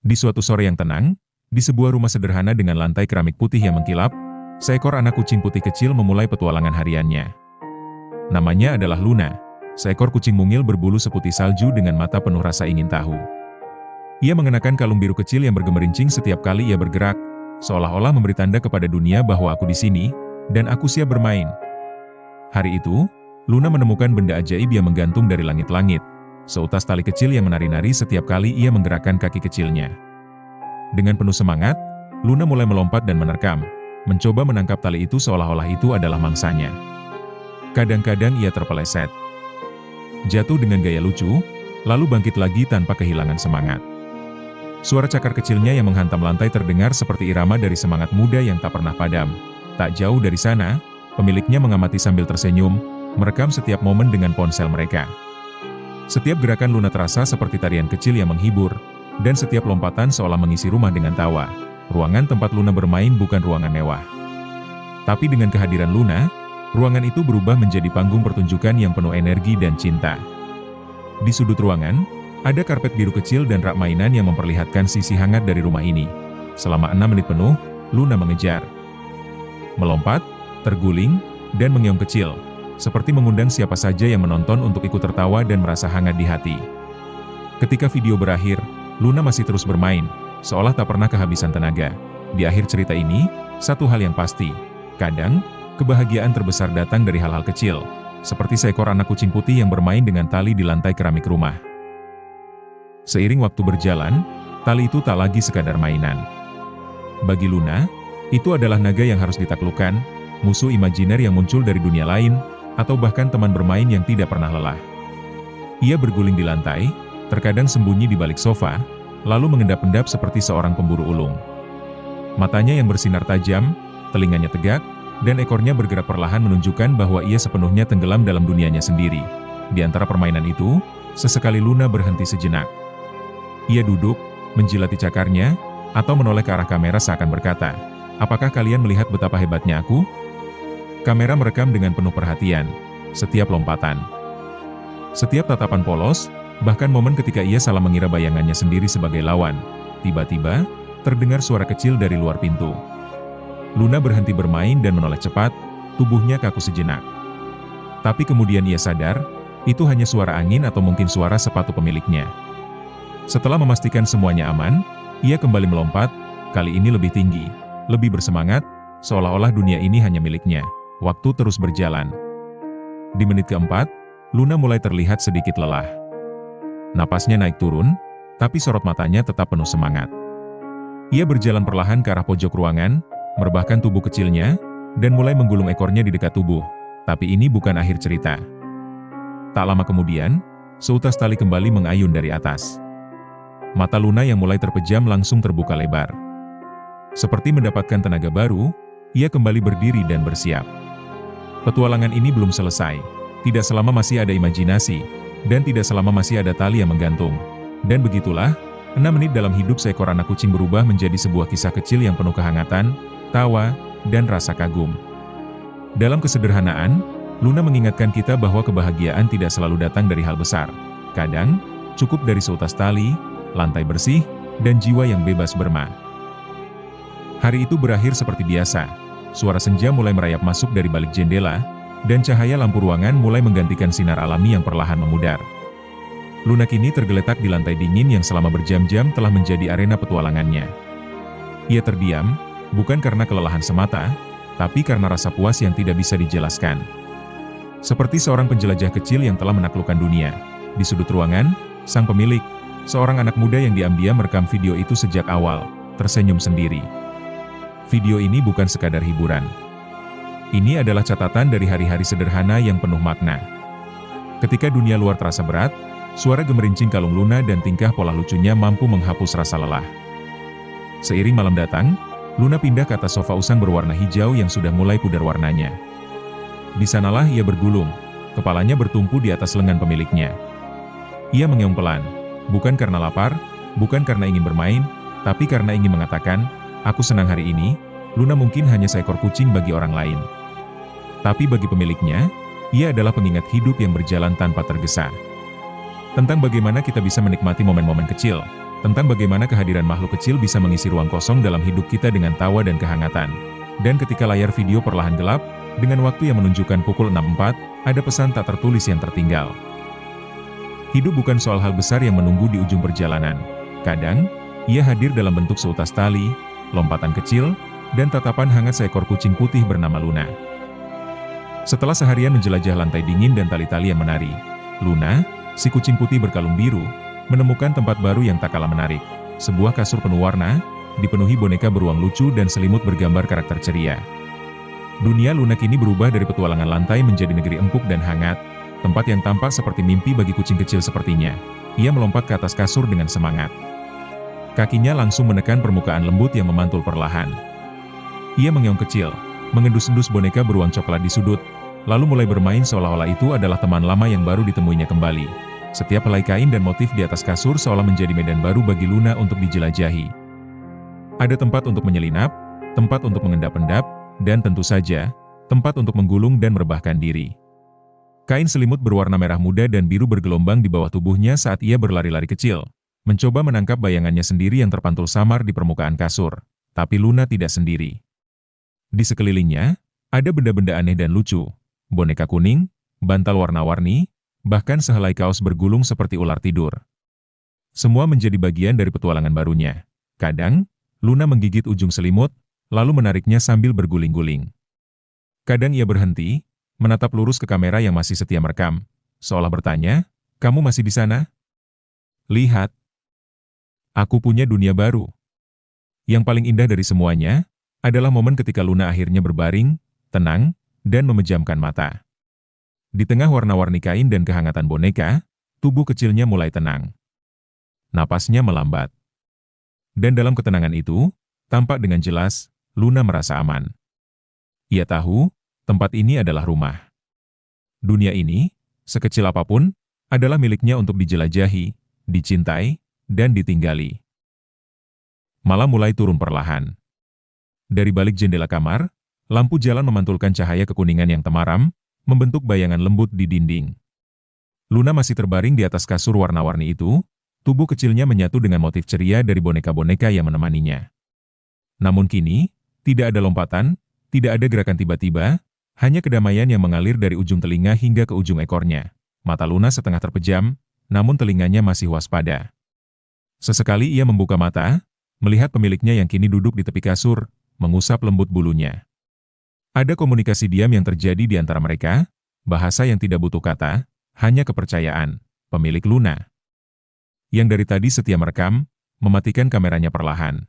Di suatu sore yang tenang, di sebuah rumah sederhana dengan lantai keramik putih yang mengkilap, seekor anak kucing putih kecil memulai petualangan hariannya. Namanya adalah Luna, seekor kucing mungil berbulu seputih salju dengan mata penuh rasa ingin tahu. Ia mengenakan kalung biru kecil yang bergemerincing setiap kali ia bergerak, seolah-olah memberi tanda kepada dunia bahwa aku di sini, dan aku siap bermain. Hari itu, Luna menemukan benda ajaib yang menggantung dari langit-langit, seutas tali kecil yang menari-nari setiap kali ia menggerakkan kaki kecilnya. Dengan penuh semangat, Luna mulai melompat dan menerkam, mencoba menangkap tali itu seolah-olah itu adalah mangsanya. Kadang-kadang ia terpeleset, jatuh dengan gaya lucu, lalu bangkit lagi tanpa kehilangan semangat. Suara cakar kecilnya yang menghantam lantai terdengar seperti irama dari semangat muda yang tak pernah padam. Tak jauh dari sana, pemiliknya mengamati sambil tersenyum, merekam setiap momen dengan ponsel mereka. Setiap gerakan Luna terasa seperti tarian kecil yang menghibur, dan setiap lompatan seolah mengisi rumah dengan tawa. Ruangan tempat Luna bermain bukan ruangan mewah. Tapi dengan kehadiran Luna, ruangan itu berubah menjadi panggung pertunjukan yang penuh energi dan cinta. Di sudut ruangan, ada karpet biru kecil dan rak mainan yang memperlihatkan sisi hangat dari rumah ini. Selama 6 menit penuh, Luna mengejar, melompat, terguling, dan mengeong kecil, seperti mengundang siapa saja yang menonton untuk ikut tertawa dan merasa hangat di hati. Ketika video berakhir, Luna masih terus bermain, seolah tak pernah kehabisan tenaga. Di akhir cerita ini, satu hal yang pasti, kadang, kebahagiaan terbesar datang dari hal-hal kecil, seperti seekor anak kucing putih yang bermain dengan tali di lantai keramik rumah. Seiring waktu berjalan, tali itu tak lagi sekadar mainan. Bagi Luna, itu adalah naga yang harus ditaklukkan, musuh imajiner yang muncul dari dunia lain, atau bahkan teman bermain yang tidak pernah lelah. Ia berguling di lantai, terkadang sembunyi di balik sofa, lalu mengendap-endap seperti seorang pemburu ulung. Matanya yang bersinar tajam, telinganya tegak, dan ekornya bergerak perlahan menunjukkan bahwa ia sepenuhnya tenggelam dalam dunianya sendiri. Di antara permainan itu, sesekali Luna berhenti sejenak. Ia duduk, menjilati cakarnya, atau menoleh ke arah kamera seakan berkata, "Apakah kalian melihat betapa hebatnya aku?" Kamera merekam dengan penuh perhatian, setiap lompatan, setiap tatapan polos, bahkan momen ketika ia salah mengira bayangannya sendiri sebagai lawan. Tiba-tiba, terdengar suara kecil dari luar pintu. Luna berhenti bermain dan menoleh cepat, tubuhnya kaku sejenak. Tapi kemudian ia sadar, itu hanya suara angin atau mungkin suara sepatu pemiliknya. Setelah memastikan semuanya aman, ia kembali melompat, kali ini lebih tinggi, lebih bersemangat, seolah-olah dunia ini hanya miliknya. Waktu terus berjalan. Di menit keempat, Luna mulai terlihat sedikit lelah. Napasnya naik turun, tapi sorot matanya tetap penuh semangat. Ia berjalan perlahan ke arah pojok ruangan, merebahkan tubuh kecilnya, dan mulai menggulung ekornya di dekat tubuh. Tapi ini bukan akhir cerita. Tak lama kemudian, seutas tali kembali mengayun dari atas. Mata Luna yang mulai terpejam langsung terbuka lebar. Seperti mendapatkan tenaga baru, ia kembali berdiri dan bersiap. Petualangan ini belum selesai. Tidak selama masih ada imajinasi, dan tidak selama masih ada tali yang menggantung. Dan begitulah, 6 menit dalam hidup seekor anak kucing berubah menjadi sebuah kisah kecil yang penuh kehangatan, tawa, dan rasa kagum. Dalam kesederhanaan, Luna mengingatkan kita bahwa kebahagiaan tidak selalu datang dari hal besar. Kadang, cukup dari seutas tali, lantai bersih, dan jiwa yang bebas bermain. Hari itu berakhir seperti biasa. Suara senja mulai merayap masuk dari balik jendela, dan cahaya lampu ruangan mulai menggantikan sinar alami yang perlahan memudar. Luna kini tergeletak di lantai dingin yang selama berjam-jam telah menjadi arena petualangannya. Ia terdiam, bukan karena kelelahan semata, tapi karena rasa puas yang tidak bisa dijelaskan. Seperti seorang penjelajah kecil yang telah menaklukkan dunia. Di sudut ruangan, sang pemilik, seorang anak muda yang diam-diam merekam video itu sejak awal, tersenyum sendiri. Video ini bukan sekadar hiburan. Ini adalah catatan dari hari-hari sederhana yang penuh makna. Ketika dunia luar terasa berat, suara gemerincing kalung Luna dan tingkah pola lucunya mampu menghapus rasa lelah. Seiring malam datang, Luna pindah ke atas sofa usang berwarna hijau yang sudah mulai pudar warnanya. Di sanalah ia bergulung, kepalanya bertumpu di atas lengan pemiliknya. Ia mengeong pelan. Bukan karena lapar, bukan karena ingin bermain, tapi karena ingin mengatakan, "Aku senang hari ini." Luna mungkin hanya seekor kucing bagi orang lain. Tapi bagi pemiliknya, ia adalah pengingat hidup yang berjalan tanpa tergesa. Tentang bagaimana kita bisa menikmati momen-momen kecil, tentang bagaimana kehadiran makhluk kecil bisa mengisi ruang kosong dalam hidup kita dengan tawa dan kehangatan. Dan ketika layar video perlahan gelap, dengan waktu yang menunjukkan pukul 6.04, ada pesan tak tertulis yang tertinggal. Hidup bukan soal hal besar yang menunggu di ujung perjalanan. Kadang, ia hadir dalam bentuk seutas tali, lompatan kecil, dan tatapan hangat seekor kucing putih bernama Luna. Setelah seharian menjelajah lantai dingin dan tali-tali yang menari, Luna, si kucing putih berkalung biru, menemukan tempat baru yang tak kalah menarik. Sebuah kasur penuh warna, dipenuhi boneka beruang lucu dan selimut bergambar karakter ceria. Dunia Luna kini berubah dari petualangan lantai menjadi negeri empuk dan hangat, tempat yang tampak seperti mimpi bagi kucing kecil sepertinya. Ia melompat ke atas kasur dengan semangat. Kakinya langsung menekan permukaan lembut yang memantul perlahan. Ia mengeong kecil, mengendus-endus boneka beruang coklat di sudut, lalu mulai bermain seolah-olah itu adalah teman lama yang baru ditemuinya kembali. Setiap helai kain dan motif di atas kasur seolah menjadi medan baru bagi Luna untuk dijelajahi. Ada tempat untuk menyelinap, tempat untuk mengendap-endap, dan tentu saja, tempat untuk menggulung dan merebahkan diri. Kain selimut berwarna merah muda dan biru bergelombang di bawah tubuhnya saat ia berlari-lari kecil, mencoba menangkap bayangannya sendiri yang terpantul samar di permukaan kasur. Tapi Luna tidak sendiri. Di sekelilingnya, ada benda-benda aneh dan lucu, boneka kuning, bantal warna-warni, bahkan sehelai kaos bergulung seperti ular tidur. Semua menjadi bagian dari petualangan barunya. Kadang, Luna menggigit ujung selimut, lalu menariknya sambil berguling-guling. Kadang ia berhenti, menatap lurus ke kamera yang masih setia merekam, seolah bertanya, "Kamu masih di sana? Lihat, aku punya dunia baru." Yang paling indah dari semuanya, adalah momen ketika Luna akhirnya berbaring, tenang, dan memejamkan mata. Di tengah warna-warni kain dan kehangatan boneka, tubuh kecilnya mulai tenang. Napasnya melambat. Dan dalam ketenangan itu, tampak dengan jelas, Luna merasa aman. Ia tahu, tempat ini adalah rumah. Dunia ini, sekecil apapun, adalah miliknya untuk dijelajahi, dicintai, dan ditinggali. Malam mulai turun perlahan. Dari balik jendela kamar, lampu jalan memantulkan cahaya kekuningan yang temaram, membentuk bayangan lembut di dinding. Luna masih terbaring di atas kasur warna-warni itu, tubuh kecilnya menyatu dengan motif ceria dari boneka-boneka yang menemaninya. Namun kini, tidak ada lompatan, tidak ada gerakan tiba-tiba, hanya kedamaian yang mengalir dari ujung telinga hingga ke ujung ekornya. Mata Luna setengah terpejam, namun telinganya masih waspada. Sesekali ia membuka mata, melihat pemiliknya yang kini duduk di tepi kasur, mengusap lembut bulunya. Ada komunikasi diam yang terjadi di antara mereka, bahasa yang tidak butuh kata, hanya kepercayaan. Pemilik Luna, yang dari tadi setia merekam, mematikan kameranya perlahan.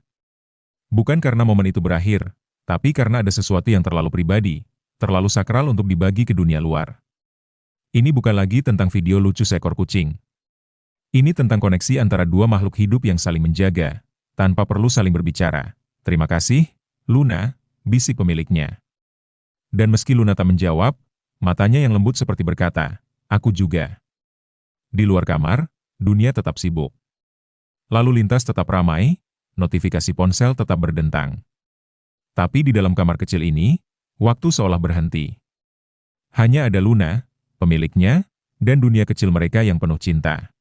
Bukan karena momen itu berakhir, tapi karena ada sesuatu yang terlalu pribadi, terlalu sakral untuk dibagi ke dunia luar. Ini bukan lagi tentang video lucu seekor kucing. Ini tentang koneksi antara dua makhluk hidup yang saling menjaga, tanpa perlu saling berbicara. "Terima kasih, Luna," bisik pemiliknya. Dan meski Luna tak menjawab, matanya yang lembut seperti berkata, "Aku juga." Di luar kamar, dunia tetap sibuk. Lalu lintas tetap ramai, notifikasi ponsel tetap berdentang. Tapi di dalam kamar kecil ini, waktu seolah berhenti. Hanya ada Luna, pemiliknya, dan dunia kecil mereka yang penuh cinta.